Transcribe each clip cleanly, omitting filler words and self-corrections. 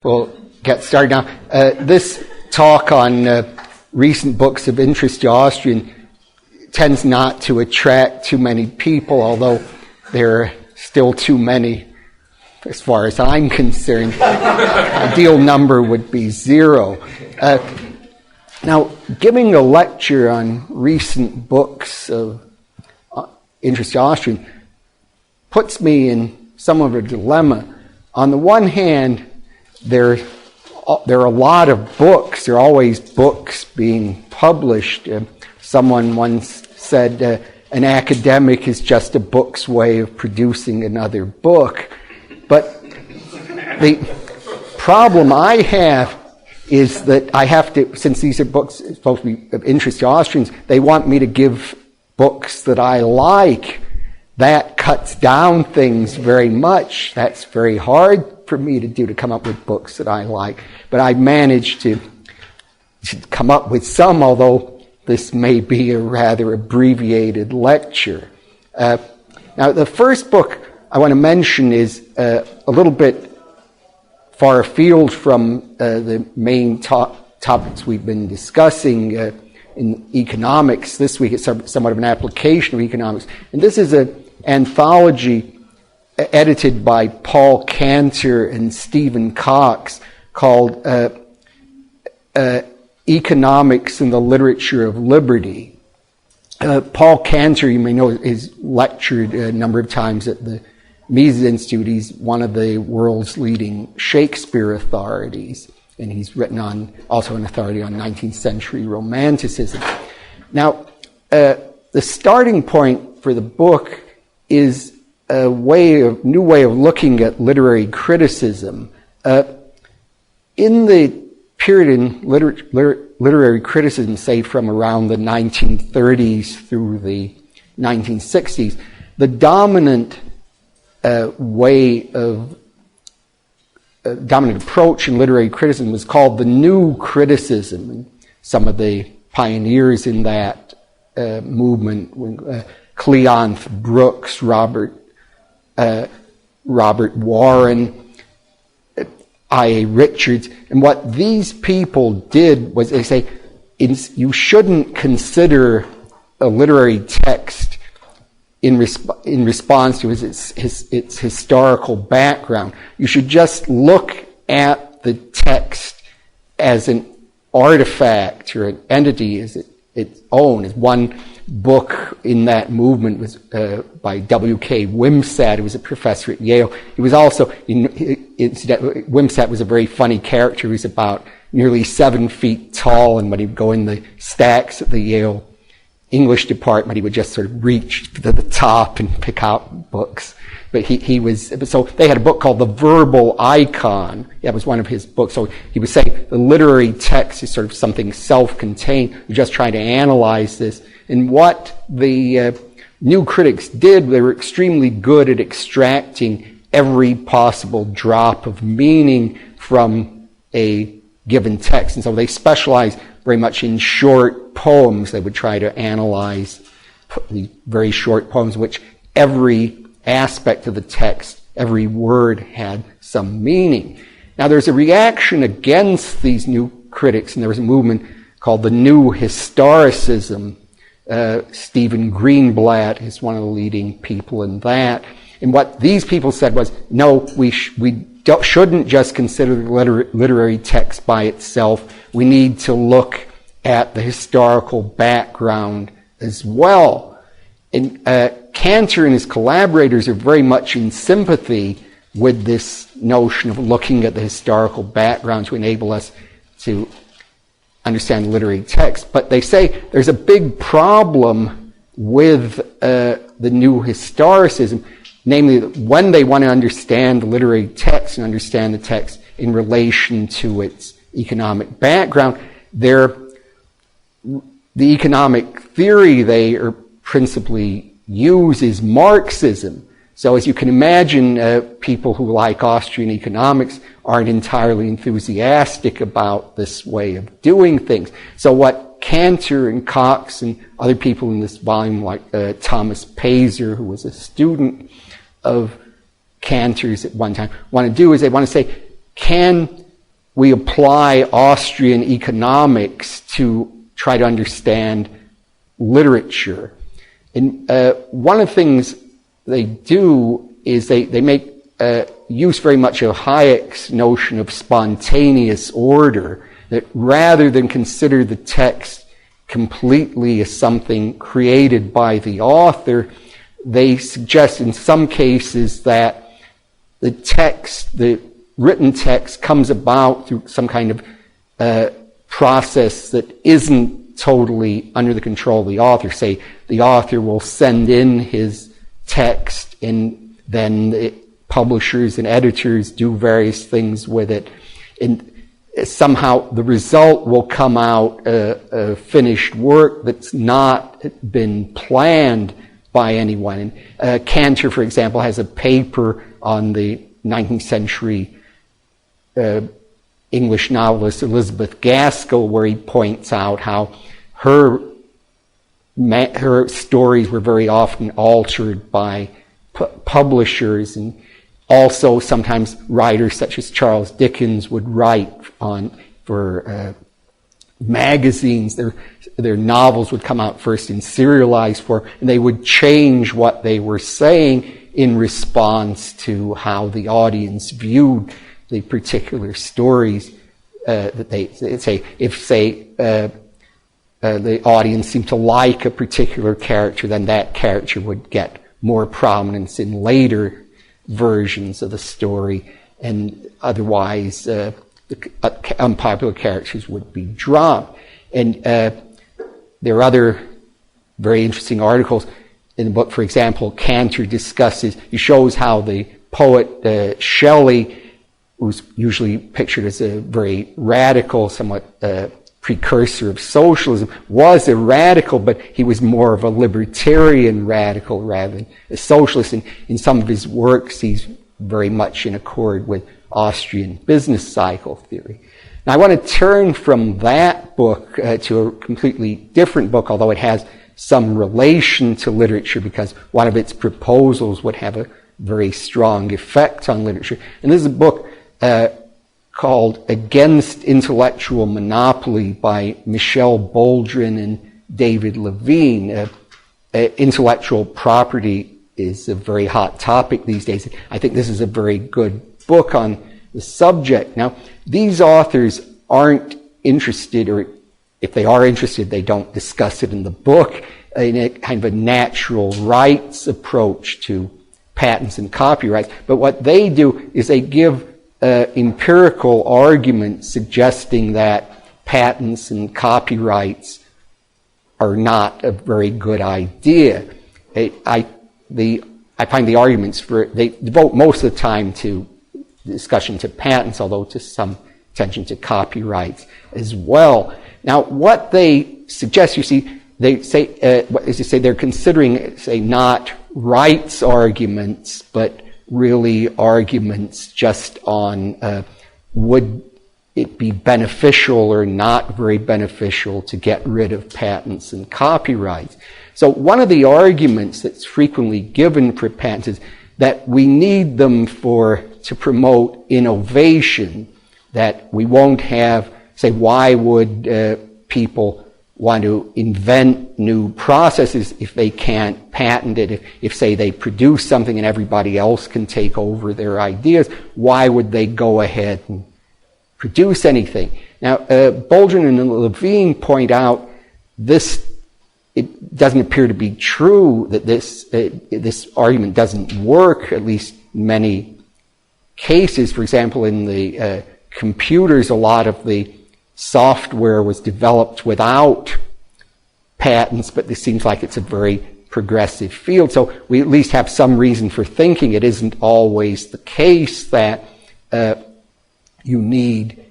We'll get started now. This talk on recent books of interest to Austrian tends not to attract too many people, although there are still too many as far as I'm concerned. Ideal number would be 0. Now, giving a lecture on recent books of interest to Austrian puts me in somewhat of a dilemma. On the one hand, there are a lot of books. There are always books being published. Someone once said an academic is just a book's way of producing another book. But the problem I have is that I have to, since these are books supposed to be of interest to Austrians, they want me to give books that I like. That cuts down things very much. That's very hard for me to do, to come up with books that I like. But I managed to come up with some, although this may be a rather abbreviated lecture. Now, the first book I want to mention is a little bit far afield from the main topics we've been discussing in economics. This week it's somewhat of an application of economics. And this is an anthology edited by Paul Cantor and Stephen Cox called Economics in the Literature of Liberty. Paul Cantor, you may know, has lectured a number of times at the Mises Institute. He's one of the world's leading Shakespeare authorities, and he's written also an authority on 19th century Romanticism. Now, the starting point for the book is a new way of looking at literary criticism. In the period in literary criticism, say from around the 1930s through the 1960s, the dominant dominant approach in literary criticism was called the New Criticism. And some of the pioneers in that movement were Cleonth Brooks, Robert Warren, I.A. Richards. And what these people did was they say, you shouldn't consider a literary text in response to its historical background. You should just look at the text as an artifact or an entity as its own. As one book in that movement was by W.K. Wimsatt, who was a professor at Yale. He was also, Wimsatt was a very funny character. He was about nearly 7 feet tall, and when he'd go in the stacks at the Yale English department, he would just sort of reach to the top and pick out books. But so they had a book called The Verbal Icon. That was one of his books. So he was saying the literary text is sort of something self-contained. We're just trying to analyze this. And what the new critics did, they were extremely good at extracting every possible drop of meaning from a given text. And so they specialized very much in short poems. They would try to analyze the very short poems in which every aspect of the text, every word had some meaning. Now, there's a reaction against these new critics, and there was a movement called the New Historicism. Stephen Greenblatt is one of the leading people in that. And what these people said was, no, we shouldn't just consider the literary text by itself. We need to look at the historical background as well. And Cantor and his collaborators are very much in sympathy with this notion of looking at the historical background to enable us to understand literary text. But they say there's a big problem with the new historicism, namely that when they want to understand the literary text and understand the text in relation to its economic background, the economic theory they are principally use is Marxism. So as you can imagine, people who like Austrian economics aren't entirely enthusiastic about this way of doing things. So what Cantor and Cox and other people in this volume, like Thomas Pazer, who was a student of Cantor's at one time, want to do is they want to say, can we apply Austrian economics to try to understand literature. And one of the things they do is they make use very much of Hayek's notion of spontaneous order, that rather than consider the text completely as something created by the author, they suggest in some cases that the text, the written text, comes about through some kind of process that isn't totally under the control of the author. Say, the author will send in his text, and then the publishers and editors do various things with it, and somehow the result will come out a finished work that's not been planned by anyone. And Cantor, for example, has a paper on the 19th century English novelist Elizabeth Gaskell, where he points out how her stories were very often altered by publishers, and also sometimes writers such as Charles Dickens would write for magazines. Their novels would come out first in serialized form, and they would change what they were saying in response to how the audience viewed the particular stories that they say. If, the audience seemed to like a particular character, then that character would get more prominence in later versions of the story, and otherwise the unpopular characters would be dropped. And there are other very interesting articles in the book. For example, Cantor he shows how the poet Shelley, who's usually pictured as a very radical, somewhat precursor of socialism, was a radical, but he was more of a libertarian radical rather than a socialist. And in some of his works, he's very much in accord with Austrian business cycle theory. Now, I want to turn from that book to a completely different book, although it has some relation to literature, because one of its proposals would have a very strong effect on literature. And this is a book called Against Intellectual Monopoly by Michel Baldrin and David Levine. Intellectual property is a very hot topic these days. I think this is a very good book on the subject. Now, these authors aren't interested, or if they are interested, they don't discuss it in the book, in a kind of a natural rights approach to patents and copyrights. But what they do is they give empirical arguments suggesting that patents and copyrights are not a very good idea. I find the arguments they devote most of the time to discussion to patents, although to some attention to copyrights as well. Now, what they suggest, you see, they say, they're considering, say, not rights arguments, but really arguments just on would it be beneficial or not very beneficial to get rid of patents and copyrights. So one of the arguments that's frequently given for patents is that we need them to promote innovation, that we won't have, say, why would people want to invent new processes if they can't patent it? If say, they produce something and everybody else can take over their ideas, why would they go ahead and produce anything? Now, Baldrin and Levine point out it doesn't appear to be true that this argument doesn't work, at least in many cases. For example, in the computers, a lot of the software was developed without patents, but this seems like it's a very progressive field. So we at least have some reason for thinking it isn't always the case that you need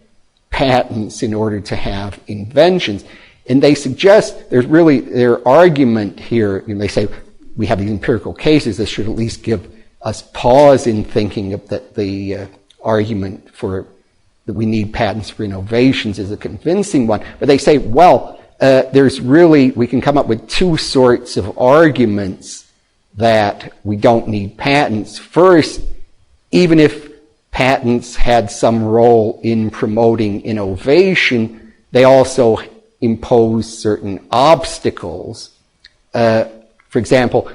patents in order to have inventions. And they suggest their argument here, they say we have these empirical cases, this should at least give us pause in thinking of that the argument that we need patents for innovations is a convincing one. But they say, we can come up with two sorts of arguments that we don't need patents. First, even if patents had some role in promoting innovation, they also impose certain obstacles. For example,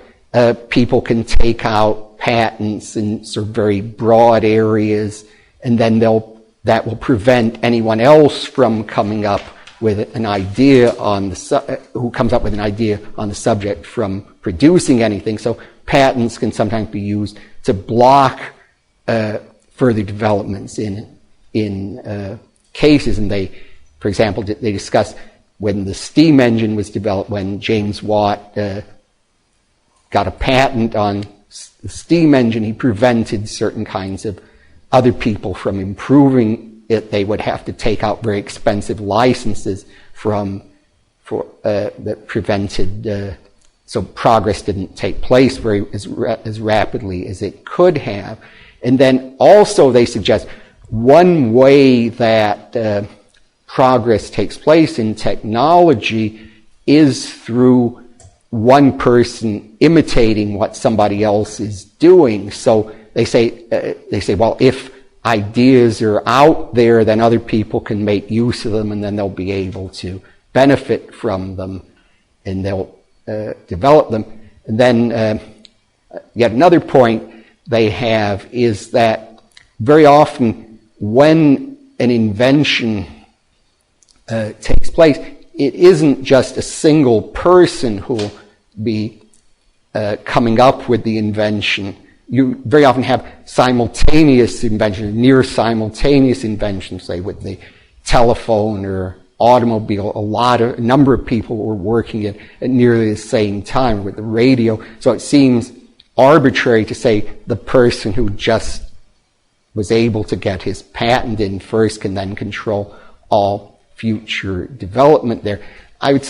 people can take out patents in sort of very broad areas, and then that will prevent anyone else from coming up with an idea on who comes up with an idea on the subject from producing anything. So patents can sometimes be used to block further developments in cases. And they, for example, they discuss when the steam engine was developed, when James Watt got a patent on the steam engine, he prevented certain kinds of other people from improving it. They would have to take out very expensive licenses that prevented, so progress didn't take place as rapidly as it could have. And then also they suggest one way that progress takes place in technology is through one person imitating what somebody else is doing. So they say, well, if ideas are out there, then other people can make use of them, and then they'll be able to benefit from them, and they'll develop them. And then yet another point they have is that very often when an invention takes place, it isn't just a single person who will be coming up with the invention. You very often have simultaneous inventions, near simultaneous inventions, say with the telephone or automobile. A number of people were working at nearly the same time with the radio. So it seems arbitrary to say the person who just was able to get his patent in first can then control all future development there.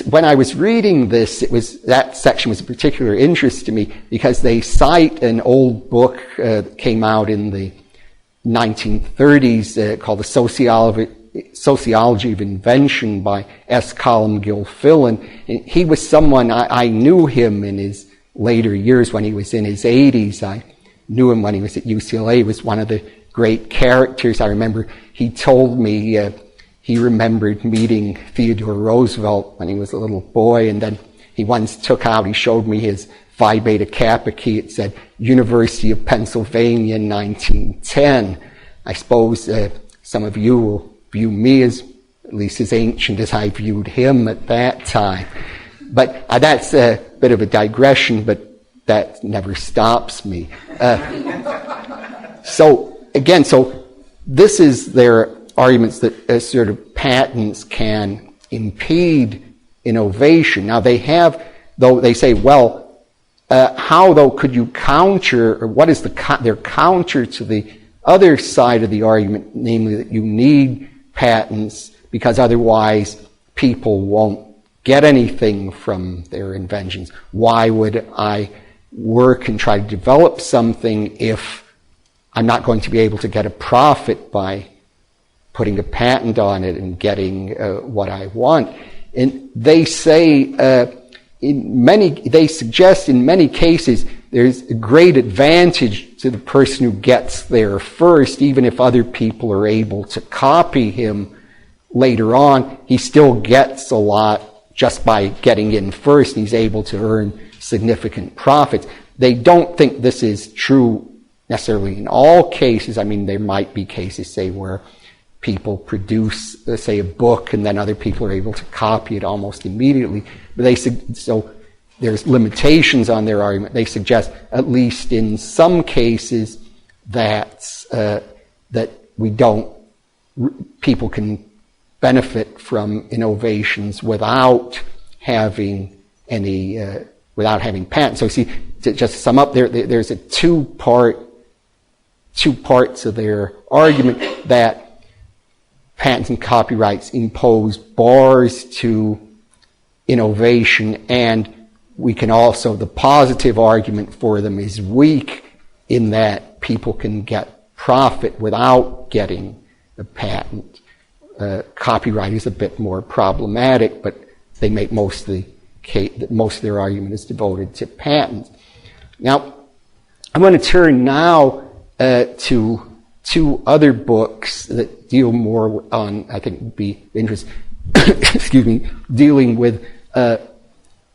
When I was reading this, that section was of particular interest to me because they cite an old book that came out in the 1930s called The Sociology of Invention by S. Colum Gilfillan. And he was someone, I knew him in his later years when he was in his 80s. I knew him when he was at UCLA. He was one of the great characters. I remember he told me he remembered meeting Theodore Roosevelt when he was a little boy, and then he showed me his Phi Beta Kappa key. It said University of Pennsylvania 1910. I suppose some of you will view me as at least as ancient as I viewed him at that time. But that's a bit of a digression, but that never stops me. So this is their arguments that sort of patents can impede innovation. Now they say, well, how though could you counter, or what is their counter to the other side of the argument, namely that you need patents because otherwise people won't get anything from their inventions. Why would I work and try to develop something if I'm not going to be able to get a profit by putting a patent on it and getting what I want? And they say, they suggest in many cases there's a great advantage to the person who gets there first, even if other people are able to copy him later on. He still gets a lot just by getting in first, and he's able to earn significant profits. They don't think this is true necessarily in all cases. I mean, there might be cases, say, where people produce, say, a book, and then other people are able to copy it almost immediately. But so there's limitations on their argument. They suggest, at least in some cases, that people can benefit from innovations without having patents. So see, to just sum up, there's two parts of their argument, that patents and copyrights impose bars to innovation, and we can also, the positive argument for them is weak in that people can get profit without getting a patent. Copyright is a bit more problematic, but they make most of their argument is devoted to patents. Now, I'm going to turn now to two other books that deal more on, I think would be interesting, excuse me, dealing with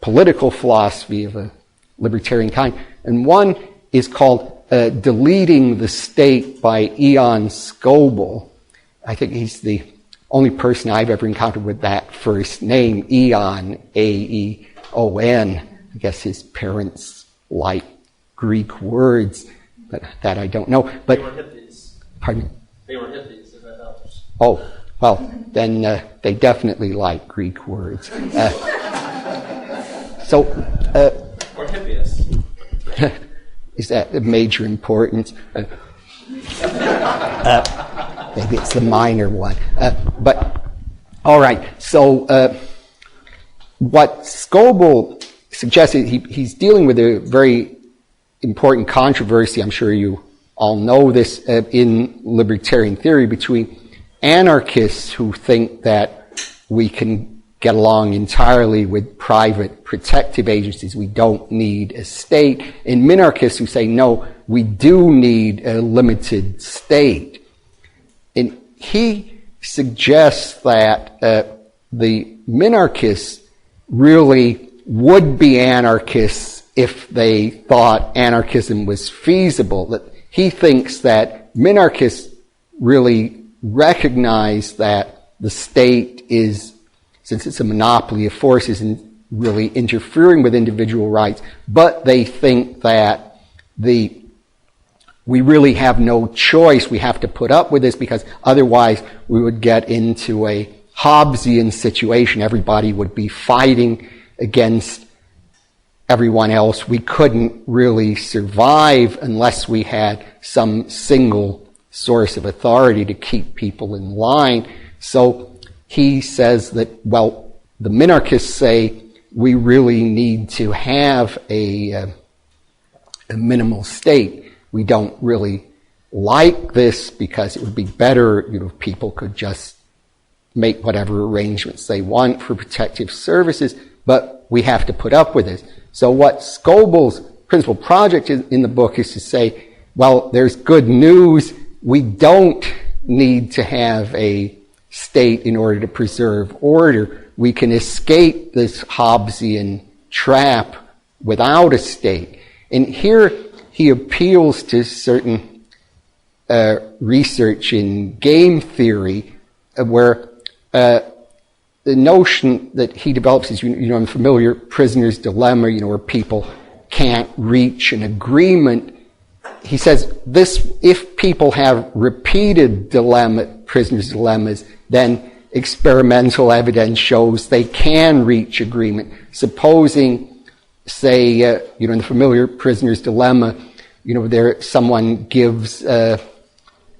political philosophy of a libertarian kind. And one is called Deleting the State by Ion Scoble. I think he's the only person I've ever encountered with that first name, Eon, A-E-O-N. I guess his parents like Greek words, but that I don't know. But they were hippies. Pardon me? They were hippies, if that helps. Oh, well, then they definitely like Greek words. Or hippiests. Is that of major importance? Maybe it's the minor one. But, all right, so what Scoble suggested, he's dealing with a very important controversy, I'm sure you all know this, in libertarian theory, between anarchists who think that we can get along entirely with private protective agencies. We don't need a state. And minarchists who say, no, we do need a limited state. And he suggests that the minarchists really would be anarchists if they thought anarchism was feasible. That he thinks that minarchists really recognize that the state is, since it's a monopoly of forces, and really interfering with individual rights, but they think that we really have no choice. We have to put up with this because otherwise we would get into a Hobbesian situation. Everybody would be fighting against everyone else. We couldn't really survive unless we had some single source of authority to keep people in line. So he says that, well, the minarchists say we really need to have a minimal state. We don't really like this because it would be better, if people could just make whatever arrangements they want for protective services, but we have to put up with this. So what Scoble's principal project in the book is to say, well, there's good news. We don't need to have a state in order to preserve order. We can escape this Hobbesian trap without a state. And here he appeals to certain research in game theory where the notion that he develops is, the familiar prisoner's dilemma, where people can't reach an agreement. He says if people have repeated prisoner's dilemmas, then experimental evidence shows they can reach agreement. Supposing, say, in the familiar prisoner's dilemma, someone gives,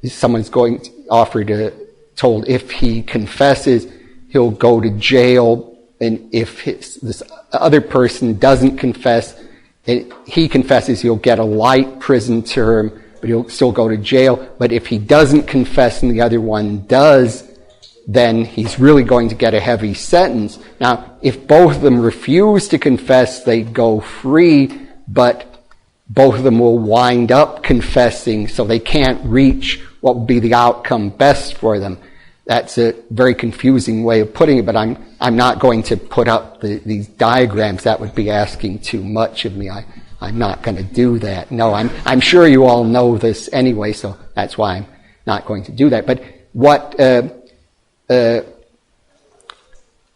someone's told if he confesses, he'll go to jail, and if this other person doesn't confess, and he confesses, he'll get a light prison term, but he'll still go to jail. But if he doesn't confess and the other one does, then he's really going to get a heavy sentence. Now, if both of them refuse to confess, they go free, but both of them will wind up confessing, so they can't reach what would be the outcome best for them. That's a very confusing way of putting it, but I'm not going to put up these diagrams. That would be asking too much of me. I'm not going to do that. No, I'm sure you all know this anyway, so that's why I'm not going to do that. But what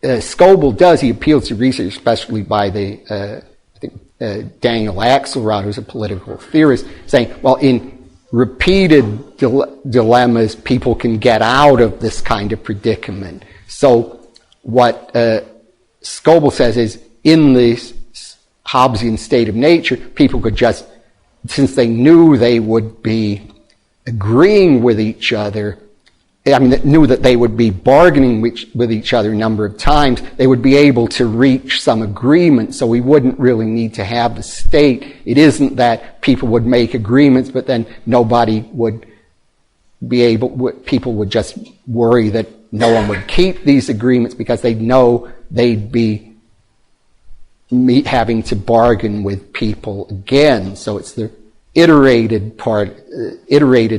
Scoble does, he appeals to research, especially by Daniel Axelrod, who's a political theorist, saying, well, in repeated dilemmas, people can get out of this kind of predicament. So what Scoble says is, in this Hobbesian state of nature, people could just, since they knew they would be agreeing with each other, knew that they would be bargaining with each other a number of times, they would be able to reach some agreement, so we wouldn't really need to have the state. It isn't that people would make agreements, but then nobody would be able, people would just worry that no one would keep these agreements because they'd know they'd be having to bargain with people again. So it's iterated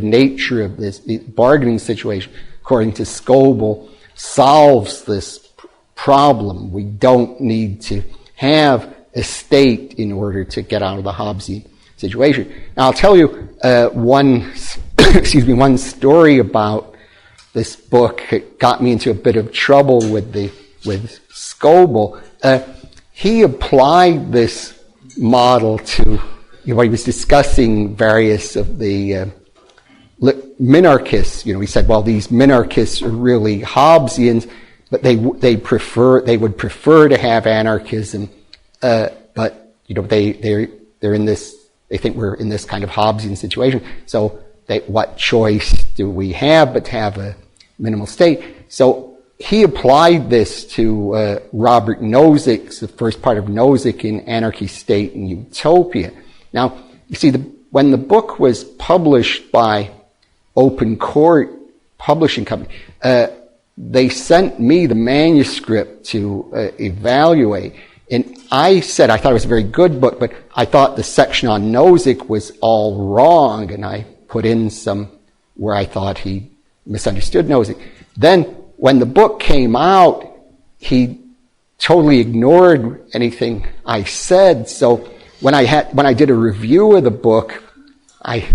nature of this the bargaining situation, according to Scoble, solves this problem. We don't need to have a state in order to get out of the Hobbesian situation. Now, I'll tell you one story about this book. It got me into a bit of trouble with Scoble. He applied this model to, he was discussing various of the minarchists. He said, well, these minarchists are really Hobbesians, but they would prefer to have anarchism, but they're in this, they think we're in this kind of Hobbesian situation. So what choice do we have but to have a minimal state? So he applied this to Robert Nozick's, the first part of Nozick in Anarchy, State, and Utopia. Now, you see, when the book was published by Open Court Publishing Company, they sent me the manuscript to evaluate. And I said I thought it was a very good book, but I thought the section on Nozick was all wrong, and I put in some where I thought he misunderstood Nozick. Then, when the book came out, he totally ignored anything I said. So when I did a review of the book, I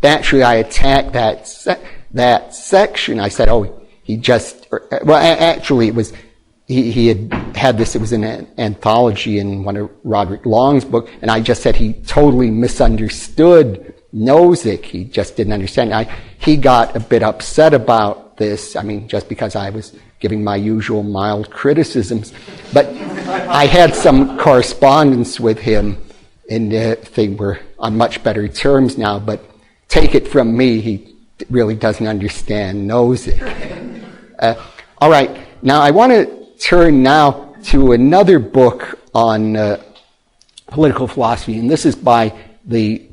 attacked that section. I said, oh, it was, he had this, it was in an anthology in one of Roderick Long's books, and I just said he totally misunderstood Nozick. He just didn't understand. He got a bit upset about this, just because I was giving my usual mild criticisms. But I had some correspondence with him, and they were on much better terms now, but take it from me, he really doesn't understand Nozick. All right, now I want to turn now to another book on political philosophy, and this is by the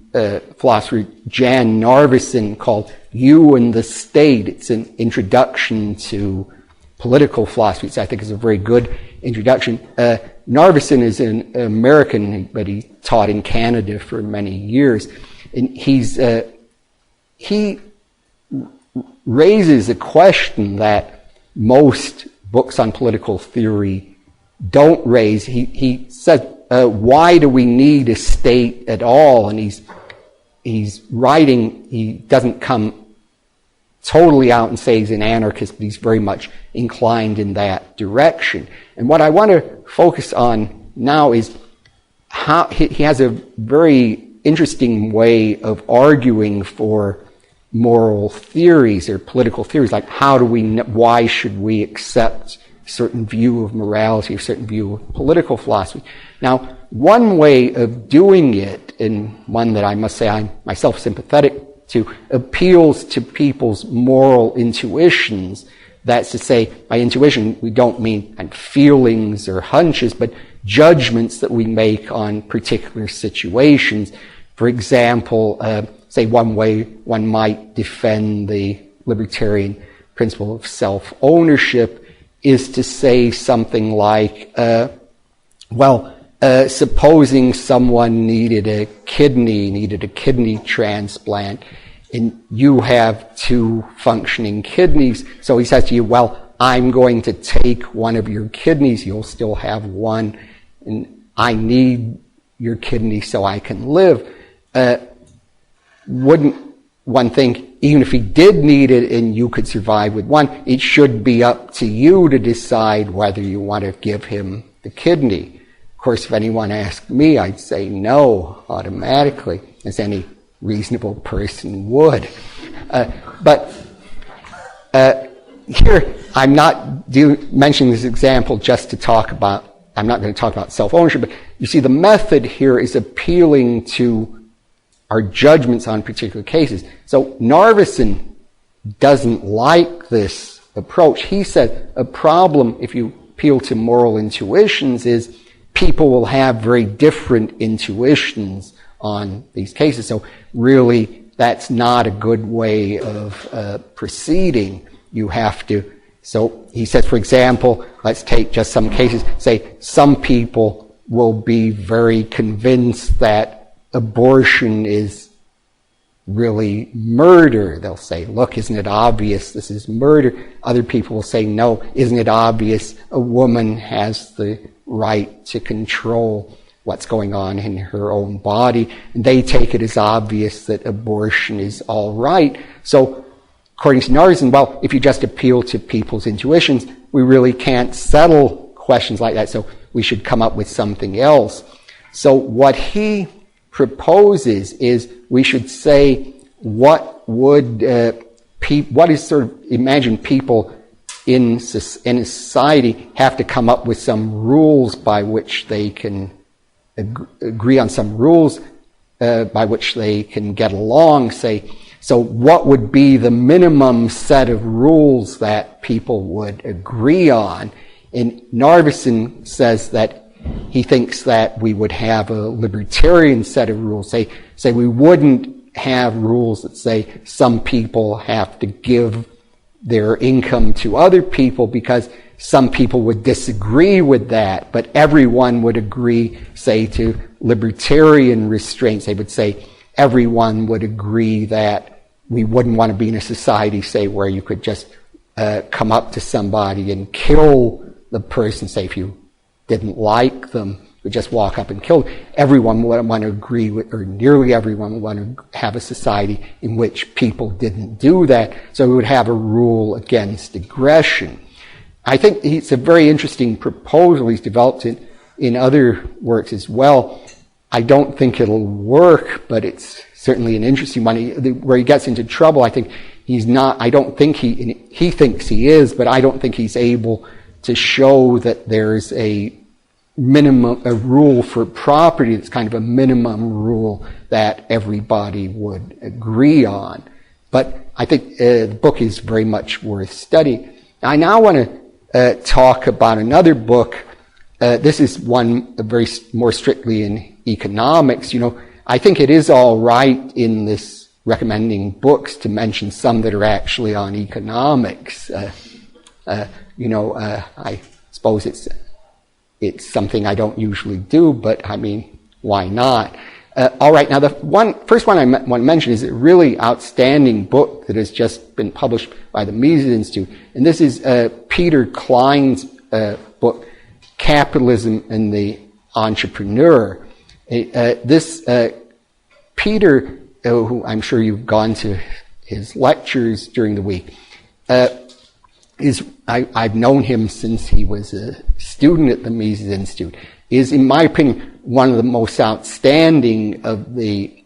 philosopher Jan Narveson, called You and the State. It's an introduction to political philosophy. So I think it's a very good introduction. Narveson is an American, but he taught in Canada for many years. And he raises a question that most books on political theory don't raise. He says, why do we need a state at all? And he's writing, he doesn't come totally out and say he's an anarchist, but he's very much inclined in that direction. And what I want to focus on now is how he has a very interesting way of arguing for moral theories or political theories, like why should we accept a certain view of morality, a certain view of political philosophy. Now, one way of doing it, and one that I must say I'm myself sympathetic to, appeals to people's moral intuitions. That's to say, by intuition, we don't mean feelings or hunches, but judgments that we make on particular situations. For example, say one way one might defend the libertarian principle of self-ownership is to say something like, supposing someone needed a kidney transplant, and you have 2 functioning kidneys. So he says to you, well, I'm going to take one of your kidneys, you'll still have one, and I need your kidney so I can live. Wouldn't one think, even if he did need it and you could survive with one, it should be up to you to decide whether you want to give him the kidney? Of course, if anyone asked me, I'd say no automatically, as any reasonable person would. But here, I'm not mentioning this example just to talk about, I'm not going to talk about self-ownership, but you see the method here is appealing to our judgments on particular cases. So Narveson doesn't like this approach. He said a problem, if you appeal to moral intuitions, is people will have very different intuitions on these cases. So really, that's not a good way of proceeding. You have to, so he says, for example, let's take just some cases, say some people will be very convinced that abortion is really murder. They'll say, look, isn't it obvious this is murder? Other people will say, no, isn't it obvious a woman has the right to control what's going on in her own body? And they take it as obvious that abortion is all right. So, according to Narzen, well, if you just appeal to people's intuitions, we really can't settle questions like that, so we should come up with something else. So what he proposes is we should say, what is sort of, imagine people in a society have to come up with some rules by which they can agree on some rules by which they can get along, say. So what would be the minimum set of rules that people would agree on? And Narveson says that he thinks that we would have a libertarian set of rules. Say we wouldn't have rules that say some people have to give their income to other people because some people would disagree with that, but everyone would agree, say, to libertarian restraints. They would say everyone would agree that we wouldn't want to be in a society, say, where you could just come up to somebody and kill the person, say, if you didn't like them, you would just walk up and kill them. Everyone would want to agree with, or nearly everyone would want to have a society in which people didn't do that, so we would have a rule against aggression. I think it's a very interesting proposal. He's developed it in other works as well. I don't think it'll work, but it's certainly an interesting one. Where he gets into trouble, I think he's not, I don't think he thinks he is, but I don't think he's able to show that there's a rule for property that's kind of a minimum rule that everybody would agree on. But I think the book is very much worth studying. I now want to talk about another book. This is one very more strictly in economics. I think it is all right in this recommending books to mention some that are actually on economics. I suppose it's something I don't usually do, but I mean, why not? All right, now the first one I want to mention is a really outstanding book that has just been published by the Mises Institute, and this is Peter Klein's book, Capitalism and the Entrepreneur. Peter, who I'm sure you've gone to his lectures during the week, I've known him since he was a student at the Mises Institute, is, in my opinion, one of the most outstanding of the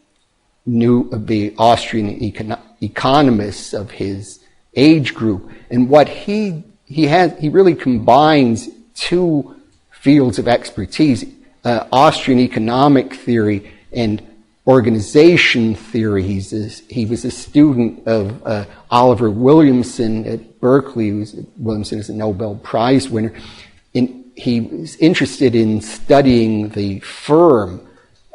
Austrian economists of his age group. And what he really combines two fields of expertise, Austrian economic theory and organization theory. He was a student of Oliver Williamson at Berkeley. Williamson is a Nobel Prize winner. And he was interested in studying the firm,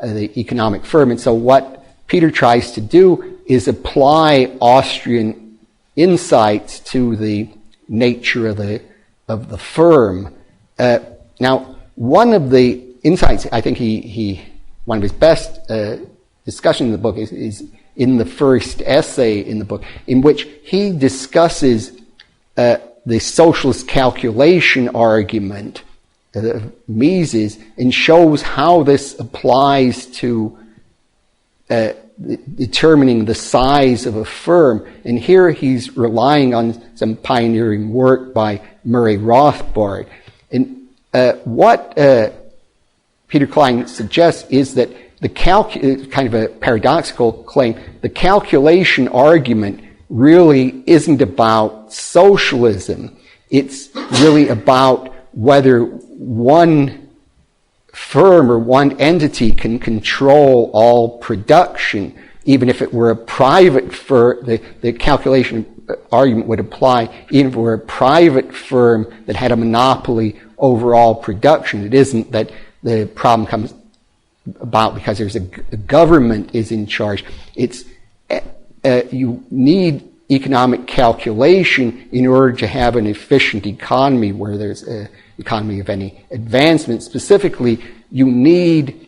the economic firm. And so what Peter tries to do is apply Austrian insights to the nature of the firm. Now, one of the insights I think one of his best discussion in the book is in the first essay in the book, in which he discusses the socialist calculation argument of Mises and shows how this applies to determining the size of a firm. And here he's relying on some pioneering work by Murray Rothbard. And what Peter Klein suggests is that kind of a paradoxical claim, the calculation argument really isn't about socialism. It's really about whether one firm or one entity can control all production, even if it were a private firm. The calculation argument would apply even if it were a private firm that had a monopoly over all production. It isn't that the problem comes about because there's a government is in charge. It's you need economic calculation in order to have an efficient economy where there's an economy of any advancement. Specifically, you need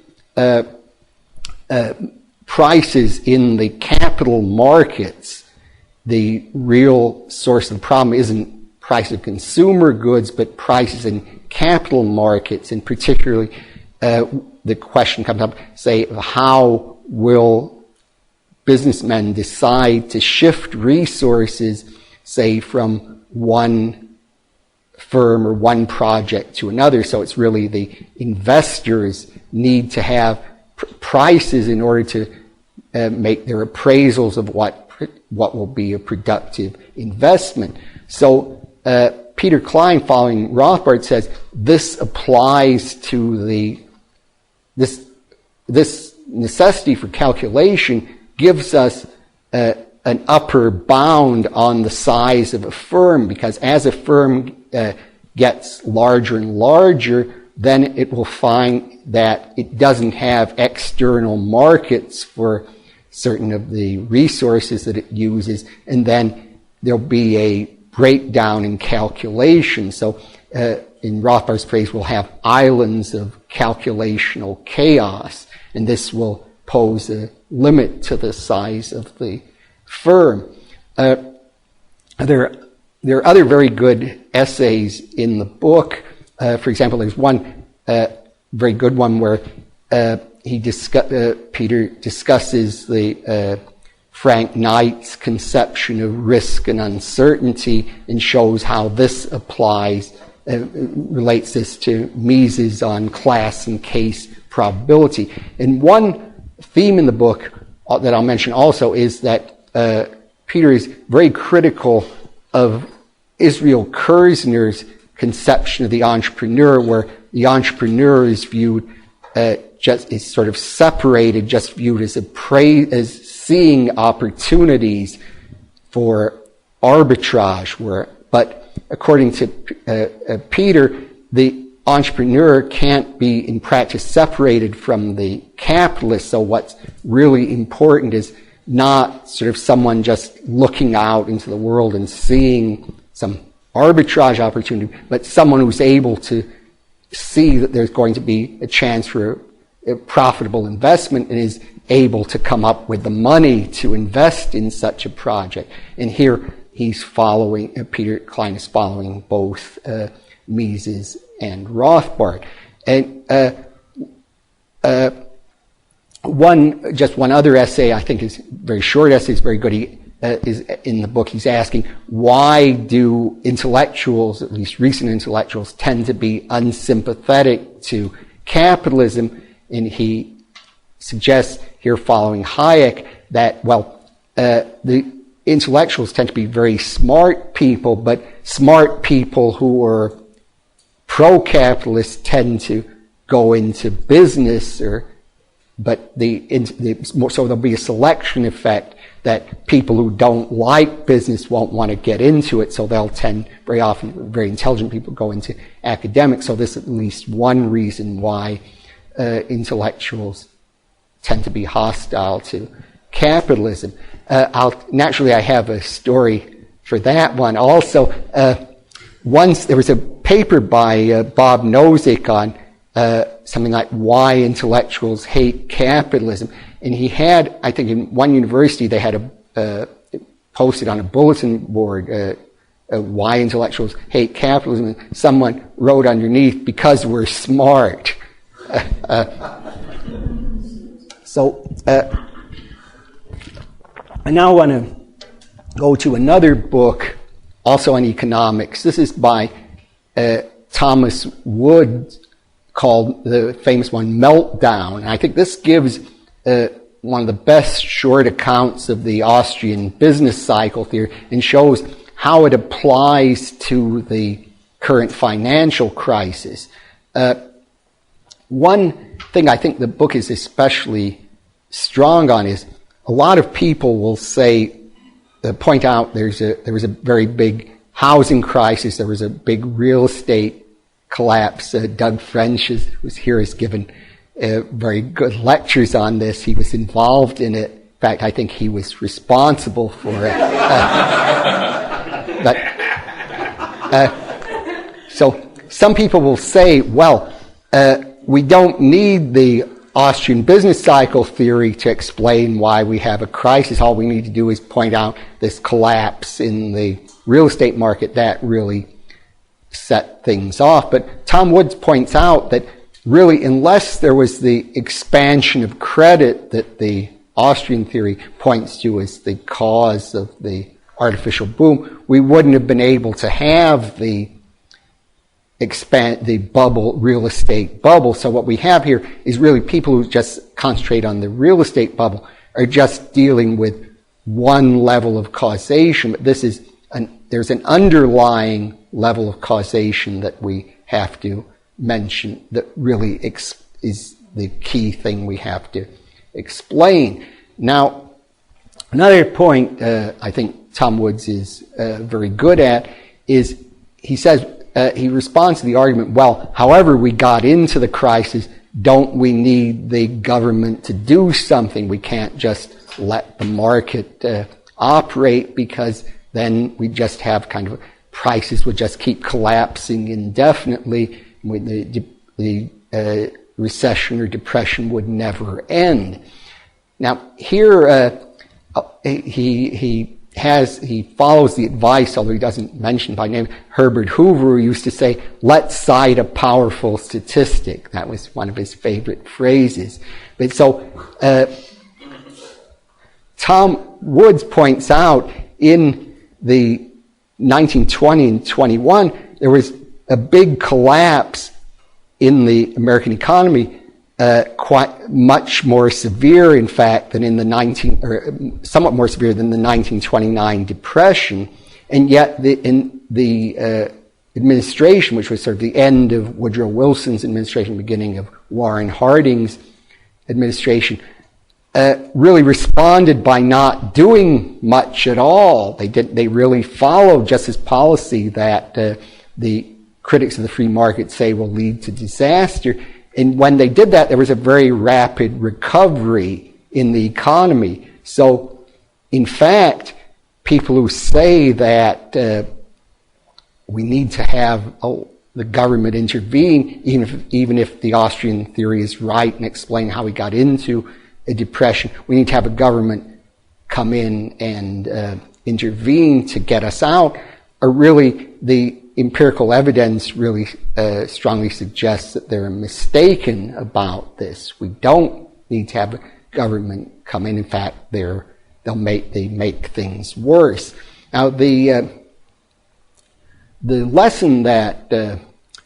prices in the capital markets, the real source of the problem isn't price of consumer goods, but prices in capital markets, and particularly the question comes up, say, how will businessmen decide to shift resources, say, from one firm or one project to another? So it's really the investors need to have prices in order to make their appraisals of what will be a productive investment. So Peter Klein, following Rothbard, says this applies to this necessity for calculation gives us an upper bound on the size of a firm, because as a firm gets larger and larger, then it will find that it doesn't have external markets for certain of the resources that it uses, and then there'll be a breakdown in calculation. So in Rothbard's phrase, we'll have islands of calculational chaos, and this will pose a limit to the size of the firm. There are other very good essays in the book. For example, there's one very good one where Peter discusses the Frank Knight's conception of risk and uncertainty and shows how this applies, relates this to Mises on class and case probability. And one theme in the book that I'll mention also is that Peter is very critical of Israel Kirzner's conception of the entrepreneur, where the entrepreneur is viewed is sort of separated, just viewed as seeing opportunities for arbitrage. But according to Peter, the entrepreneur can't be in practice separated from the capitalist. So what's really important is not sort of someone just looking out into the world and seeing some arbitrage opportunity, but someone who's able to see that there's going to be a chance for a profitable investment and is able to come up with the money to invest in such a project. And here he's following, Peter Klein is following both Mises and Rothbard. And one other essay I think is a very short essay, is very good. He is in the book. He's asking, why do intellectuals, at least recent intellectuals, tend to be unsympathetic to capitalism? And he suggests here, following Hayek, that the intellectuals tend to be very smart people, but smart people who are pro-capitalist tend to go into business, so there'll be a selection effect that people who don't like business won't want to get into it, so they'll tend, very often, very intelligent people go into academics. So this is at least one reason why intellectuals tend to be hostile to capitalism. Naturally, I have a story for that one also. Once there was a paper by Bob Nozick on something like why intellectuals hate capitalism. And he had, I think in one university, they had posted on a bulletin board why intellectuals hate capitalism. And someone wrote underneath, because we're smart. So I now want to go to another book, also on economics. This is by Thomas Wood, called The Famous One Meltdown. And I think this gives one of the best short accounts of the Austrian business cycle theory and shows how it applies to the current financial crisis. One thing I think the book is especially strong on is a lot of people will say, point out there was a very big housing crisis, there was a big real estate collapse. Doug French was here, has given very good lectures on this. He was involved in it. In fact, I think he was responsible for it. So some people will say, well, we don't need the Austrian business cycle theory to explain why we have a crisis. All we need to do is point out this collapse in the real estate market that really set things off. But Tom Woods points out that really, unless there was the expansion of credit that the Austrian theory points to as the cause of the artificial boom, we wouldn't have been able to have the bubble, real estate bubble. So what we have here is really people who just concentrate on the real estate bubble are just dealing with one level of causation. But there's an underlying level of causation that we have to mention that really is the key thing we have to explain. Now, another point I think Tom Woods is very good at is he says, he responds to the argument, well, however we got into the crisis, don't we need the government to do something? We can't just let the market operate, because then we just have kind of prices would just keep collapsing indefinitely. When the recession or depression would never end. Now here he follows the advice, although he doesn't mention by name, Herbert Hoover, who used to say, let's cite a powerful statistic. That was one of his favorite phrases. But so Tom Woods points out in the 1920 and 21, there was a big collapse in the American economy, quite much more severe, in fact, than somewhat more severe than the 1929 depression, and yet the administration, which was sort of the end of Woodrow Wilson's administration, beginning of Warren Harding's administration, really responded by not doing much at all. They really followed just this policy that the critics of the free market say will lead to disaster. And when they did that, there was a very rapid recovery in the economy. So, in fact, people who say that we need to have the government intervene, even if the Austrian theory is right and explain how we got into a depression, we need to have a government come in and intervene to get us out, are really the empirical evidence really strongly suggests that they're mistaken about this. We don't need to have a government come in. In fact, they make things worse. Now, the lesson that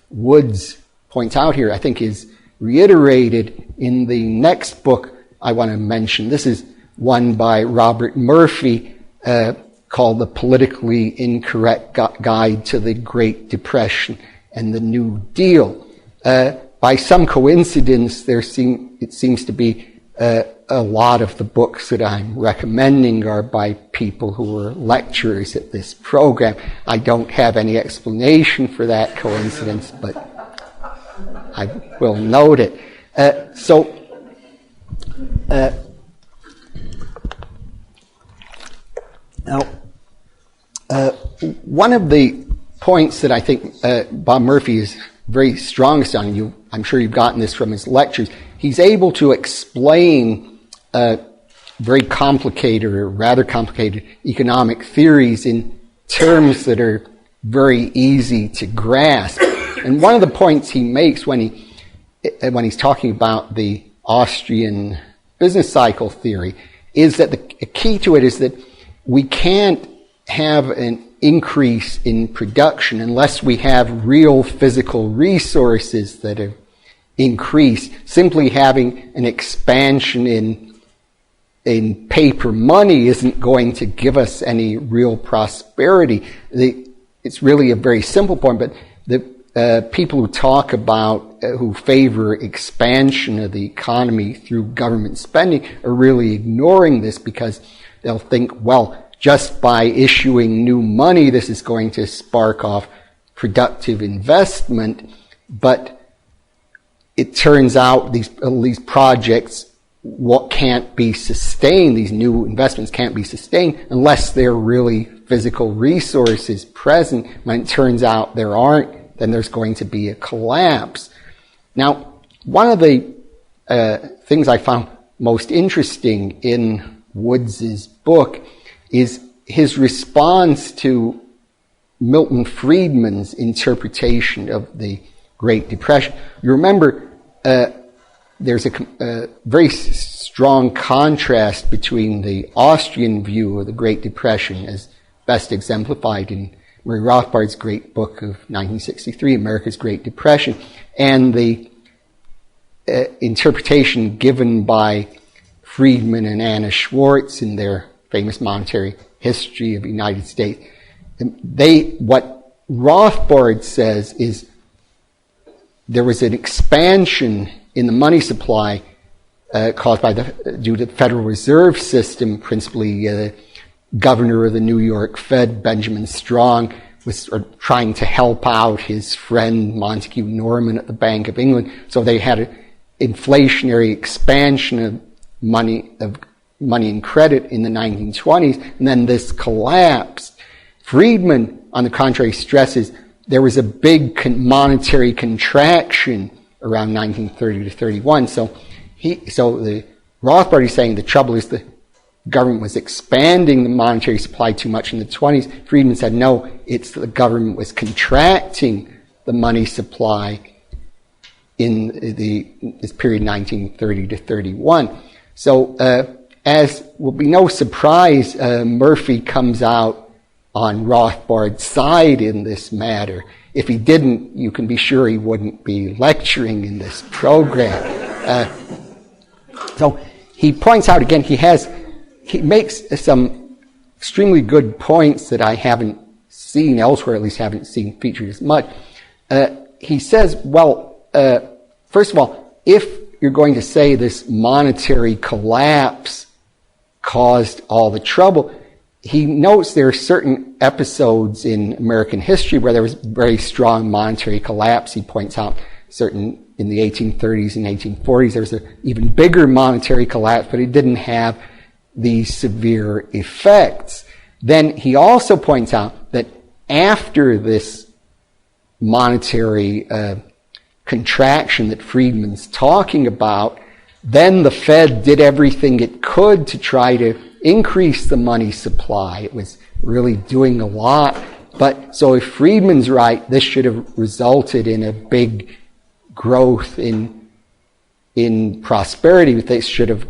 Woods points out here, I think, is reiterated in the next book I want to mention. This is one by Robert Murphy, called The Politically Incorrect Guide to the Great Depression and the New Deal. By some coincidence, it seems to be a lot of the books that I'm recommending are by people who were lecturers at this program. I don't have any explanation for that coincidence, but I will note it. Now, one of the points that I think Bob Murphy is very strongest on, I'm sure you've gotten this from his lectures, he's able to explain very complicated or rather complicated economic theories in terms that are very easy to grasp. And one of the points he makes when he's talking about the Austrian business cycle theory is that the key to it is that we can't have an increase in production unless we have real physical resources that have increased. Simply having an expansion in paper money isn't going to give us any real prosperity. It's really a very simple point, but the people who talk about, who favor expansion of the economy through government spending are really ignoring this, because they'll think, well, just by issuing new money, this is going to spark off productive investment. But it turns out these projects can't be sustained. These new investments can't be sustained unless there are really physical resources present. When it turns out there aren't, then there's going to be a collapse. Now, one of the things I found most interesting in Woods's book is his response to Milton Friedman's interpretation of the Great Depression. You remember there's a very strong contrast between the Austrian view of the Great Depression, as best exemplified in Murray Rothbard's great book of 1963, America's Great Depression, and the interpretation given by Friedman and Anna Schwartz in their famous monetary history of the United States. What Rothbard says is there was an expansion in the money supply caused due to the Federal Reserve System, principally the governor of the New York Fed, Benjamin Strong, was trying to help out his friend Montague Norman at the Bank of England. So they had an inflationary expansion of money and credit in the 1920s, and then this collapsed. Friedman, on the contrary, stresses there was a big monetary contraction around 1930 to 31. So the Rothbard is saying the trouble is the government was expanding the monetary supply too much in the 20s. Friedman said, no, it's the government was contracting the money supply in this period 1930 to 31. So as will be no surprise, Murphy comes out on Rothbard's side in this matter. If he didn't, you can be sure he wouldn't be lecturing in this program. So he points out again, he makes some extremely good points that I haven't seen elsewhere, at least haven't seen featured as much. He says, first of all, if you're going to say this monetary collapse caused all the trouble, he notes there are certain episodes in American history where there was very strong monetary collapse. He points out certain in the 1830s and 1840s there was an even bigger monetary collapse, but it didn't have these severe effects. Then he also points out that after this monetary contraction that Friedman's talking about, then the Fed did everything it could to try to increase the money supply. It was really doing a lot. But so if Friedman's right, this should have resulted in a big growth in prosperity. They should have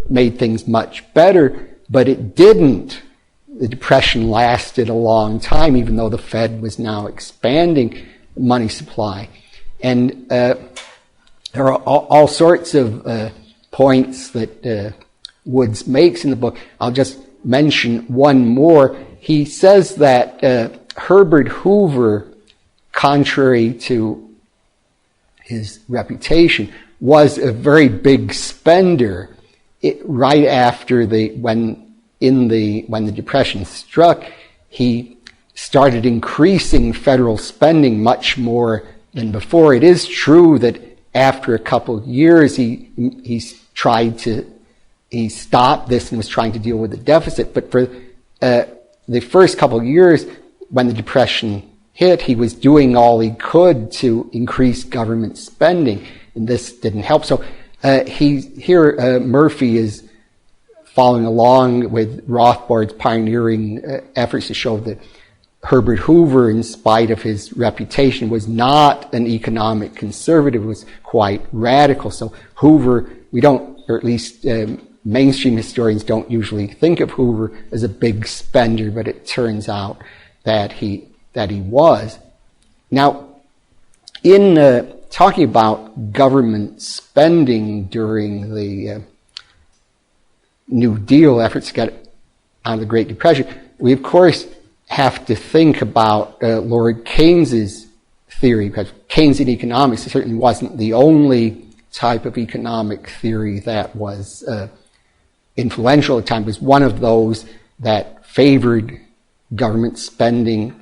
made things much better, but it didn't. The Depression lasted a long time, even though the Fed was now expanding the money supply. And there are all sorts of points that Woods makes in the book. I'll just mention one more. He says that Herbert Hoover, contrary to his reputation, was a very big spender. Right after when the Depression struck, he started increasing federal spending much more than before. It is true that after a couple of years he stopped this and was trying to deal with the deficit. But for the first couple of years, when the Depression hit, he was doing all he could to increase government spending, and this didn't help. So Murphy is following along with Rothbard's pioneering efforts to show that Herbert Hoover, in spite of his reputation, was not an economic conservative, was quite radical. So Hoover, we don't, or at least mainstream historians don't usually think of Hoover as a big spender, but it turns out that he was. Now, in talking about government spending during the New Deal efforts to get out of the Great Depression, we of course have to think about Lord Keynes's theory, because Keynesian economics certainly wasn't the only type of economic theory that was influential at the time. It was one of those that favored government spending,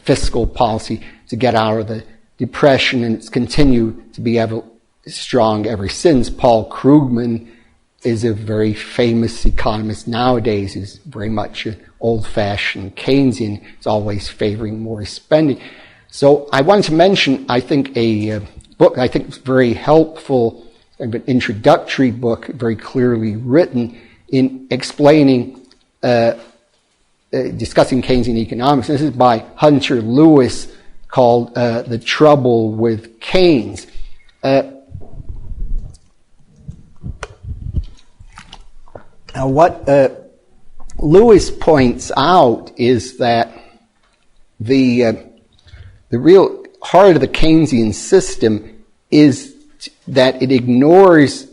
fiscal policy to get out of the Depression, and it's continued to be strong ever since. Paul Krugman is a very famous economist nowadays who's very much an old-fashioned Keynesian. He's always favoring more spending. So I wanted to mention, I think, a book I think is very helpful an introductory book, very clearly written, in explaining, discussing Keynesian economics. This is by Hunter Lewis, called The Trouble with Keynes. Now, what Lewis points out is that the real heart of the Keynesian system is that it ignores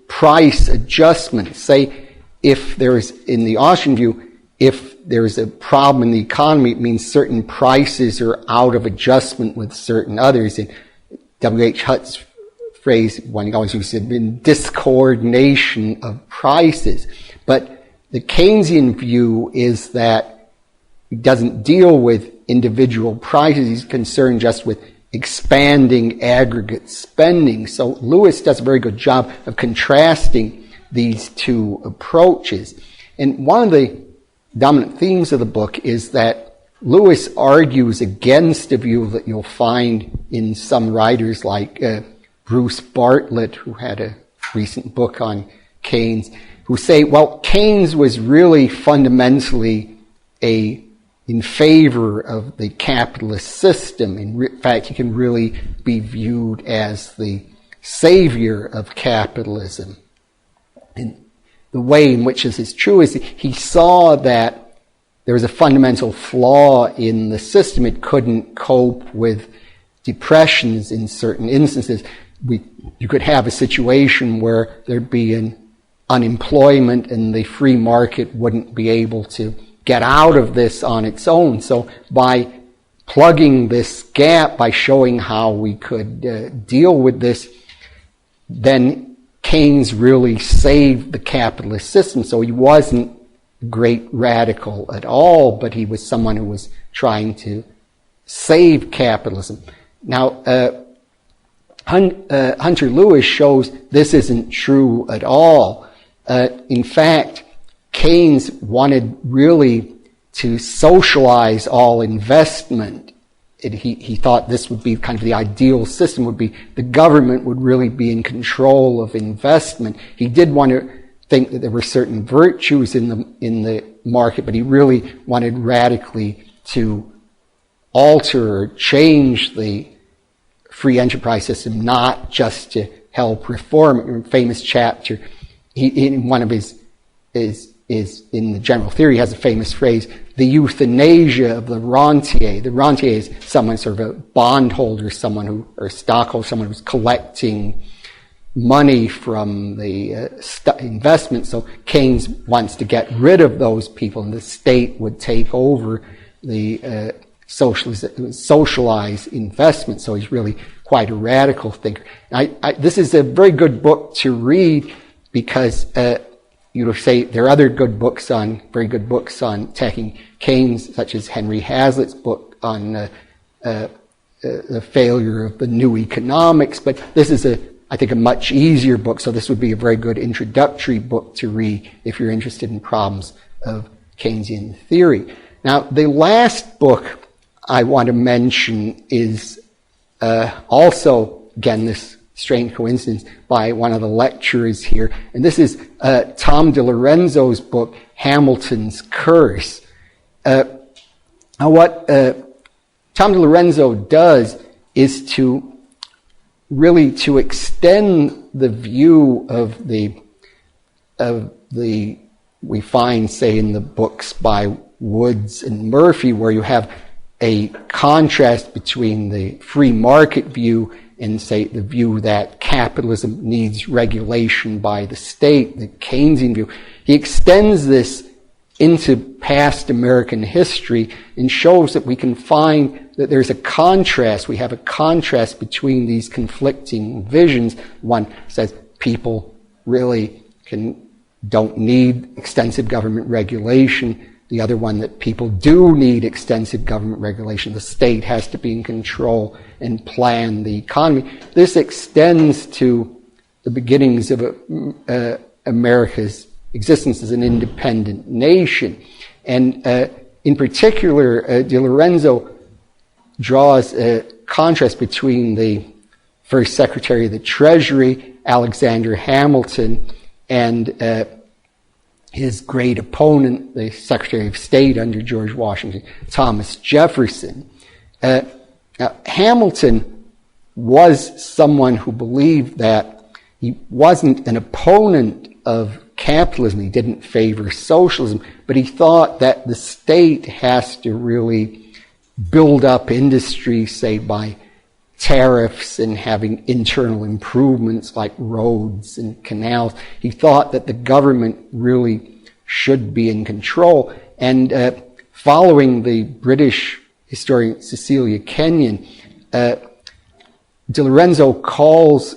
price adjustments. Say, if there's, in the Austrian view, if there's a problem in the economy, it means certain prices are out of adjustment with certain others. In W.H. Hutt's phrase, one always uses it, in discoordination of prices. But the Keynesian view is that it doesn't deal with individual prices. He's concerned just with expanding aggregate spending. So Lewis does a very good job of contrasting these two approaches. And one of the dominant themes of the book is that Lewis argues against a view that you'll find in some writers like Bruce Bartlett, who had a recent book on Keynes, who say, well, Keynes was really fundamentally in favor of the capitalist system. In fact, he can really be viewed as the savior of capitalism. And the way in which this is true is he saw that there was a fundamental flaw in the system. It couldn't cope with depressions in certain instances. You could have a situation where there'd be an unemployment and the free market wouldn't be able to get out of this on its own. So by plugging this gap, by showing how we could deal with this, then Keynes really saved the capitalist system. So he wasn't a great radical at all, but he was someone who was trying to save capitalism. Now, Hunter Lewis shows this isn't true at all. In fact, Keynes wanted really to socialize all investment. He thought this would be kind of the ideal system, would be the government would really be in control of investment. He did want to think that there were certain virtues in the market, but he really wanted radically to alter or change the free enterprise system, not just to help reform it. In a famous chapter, in one of his in the general theory, has a famous phrase, the euthanasia of the rentier. The rentier is someone, sort of a bondholder, someone who, or stockholder, someone who's collecting money from the investment. So Keynes wants to get rid of those people, and the state would take over the socialize investment. So he's really quite a radical thinker. This is a very good book to read because you know, say there are other very good books on attacking Keynes, such as Henry Hazlitt's book on the failure of the new economics. But this is I think, a much easier book. So this would be a very good introductory book to read if you're interested in problems of Keynesian theory. Now, the last book I want to mention is also, again, this strange coincidence, by one of the lecturers here. And this is Tom DiLorenzo's book, Hamilton's Curse. What Tom DiLorenzo does is to really to extend the view of the we find, say, in the books by Woods and Murphy, where you have a contrast between the free market view and, say, the view that capitalism needs regulation by the state, the Keynesian view. He extends this into past American history and shows that we can find that there's a contrast. We have a contrast between these conflicting visions. One says people really don't need extensive government regulation. The other one, that people do need extensive government regulation. The state has to be in control and plan the economy. This extends to the beginnings of America's existence as an independent nation. And in particular, DiLorenzo draws a contrast between the first Secretary of the Treasury, Alexander Hamilton, and his great opponent, the Secretary of State under George Washington, Thomas Jefferson. Hamilton was someone who believed that he wasn't an opponent of capitalism. He didn't favor socialism, but he thought that the state has to really build up industry, say, by tariffs and having internal improvements like roads and canals. He thought that the government really should be in control. And following the British historian Cecilia Kenyon, De Lorenzo calls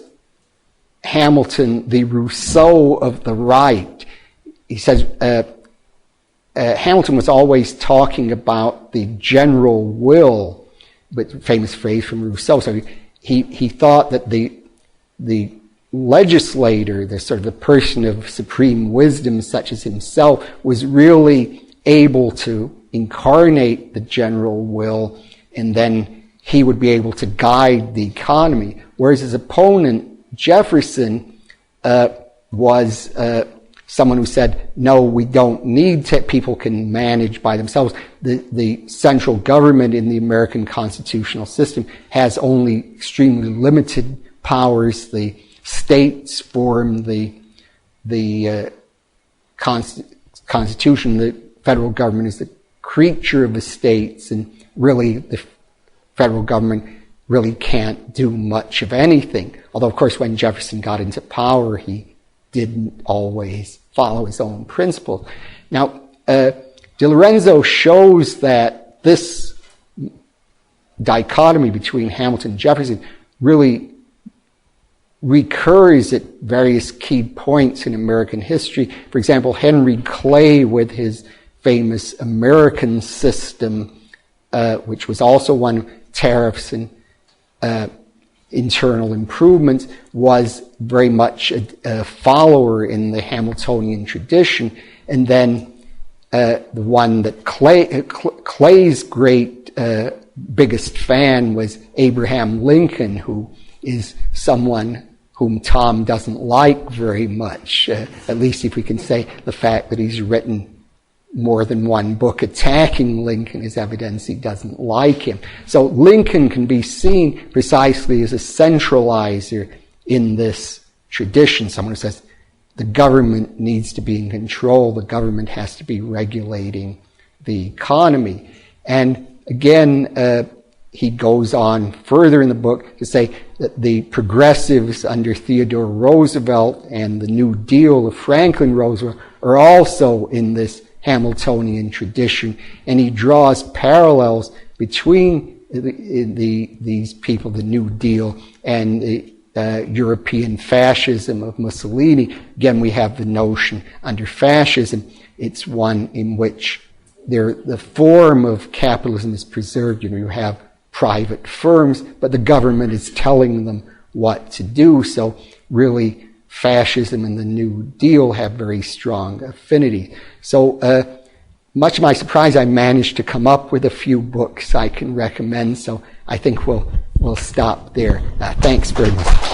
Hamilton the Rousseau of the right. He says Hamilton was always talking about the general will, but famous phrase from Rousseau. So he thought that the legislator, the sort of the person of supreme wisdom such as himself, was really able to incarnate the general will, and then he would be able to guide the economy. Whereas his opponent, Jefferson, was someone who said, no, we don't need to, people can manage by themselves. The central government in the American constitutional system has only extremely limited powers. The states form the Constitution. The federal government is the creature of the states, and really the federal government really can't do much of anything. Although, of course, when Jefferson got into power, he didn't always follow his own principles. Now, De Lorenzo shows that this dichotomy between Hamilton and Jefferson really recurs at various key points in American history. For example, Henry Clay, with his famous American system, which was also one of tariffs and internal improvements, was very much a follower in the Hamiltonian tradition. And then the one that Clay's great biggest fan was Abraham Lincoln, who is someone whom Tom doesn't like very much, at least if we can say the fact that he's written more than one book attacking Lincoln is evidence he doesn't like him. So Lincoln can be seen precisely as a centralizer in this tradition. Someone who says the government needs to be in control, the government has to be regulating the economy. And again, he goes on further in the book to say that the progressives under Theodore Roosevelt and the New Deal of Franklin Roosevelt are also in this Hamiltonian tradition, and he draws parallels between these people, the New Deal, and the European fascism of Mussolini. Again, we have the notion under fascism, it's one in which the form of capitalism is preserved. You have private firms, but the government is telling them what to do. So really, fascism and the New Deal have very strong affinity. So, much to my surprise, I managed to come up with a few books I can recommend. So I think we'll stop there. Thanks very much.